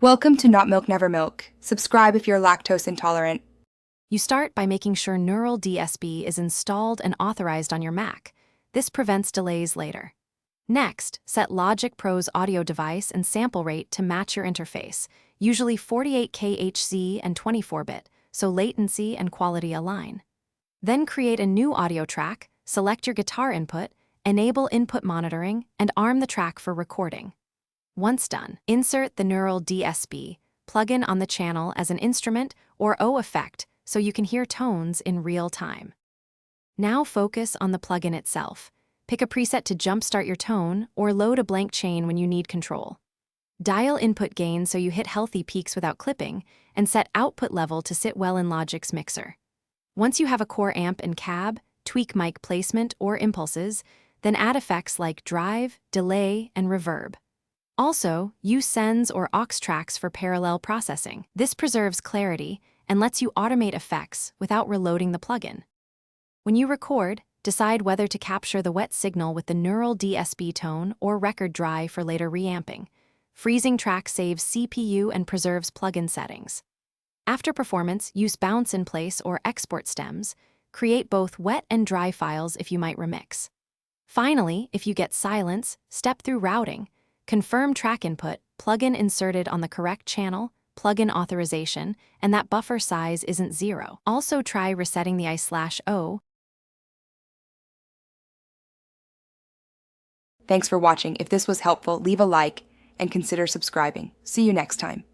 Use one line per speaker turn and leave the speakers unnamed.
Welcome to Not Milk Never Milk. Subscribe if you're lactose intolerant.
You start by making sure Neural Dsp is installed and authorized on your Mac. This prevents delays later. Next, set Logic Pro's audio device and sample rate to match your interface, usually 48K HZ and 24-bit, so latency and quality align. Then create a new audio track, select your guitar input, enable input monitoring, and arm the track for recording. Once done, insert the Neural Dsp plugin on the channel as an instrument or O effect so you can hear tones in real time. Now focus on the plugin itself. Pick a preset to jumpstart your tone or load a blank chain when you need control. Dial input gain so you hit healthy peaks without clipping, and set output level to sit well in Logic's mixer. Once you have a core amp and cab, tweak mic placement or impulses, then add effects like drive, delay, and reverb. Also, use sends or aux tracks for parallel processing. This preserves clarity and lets you automate effects without reloading the plugin. When you record, decide whether to capture the wet signal with the Neural Dsp tone or record dry for later reamping. Freezing track saves CPU and preserves plugin settings. After performance, use bounce in place or export stems. Create both wet and dry files if you might remix. Finally, if you get silence, step through routing. Confirm track input, plugin inserted on the correct channel, plugin authorization, and that buffer size isn't 0. Also try resetting the I/O.
Thanks for watching. If this was helpful, leave a like and consider subscribing. See you next time.